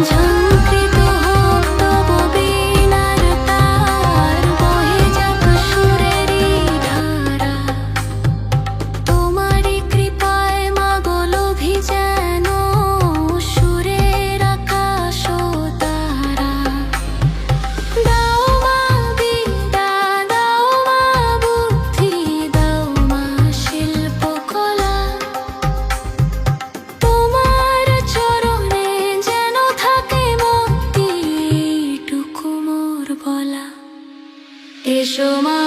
ঝংকৃত হোক তব বীণার তার, বহে যাক সুরেরই ধারা। তোমারই কৃপায় মাগো লোভী যেন সুরের আকাশ ও তারা। দাও মা বিদ্যা, দাও মা বুদ্ধি, দাও মা শিল্পকলা। তোমার চরণে যেন থাকে মুক্তি, এইটুকু মোর বলা। এসো মা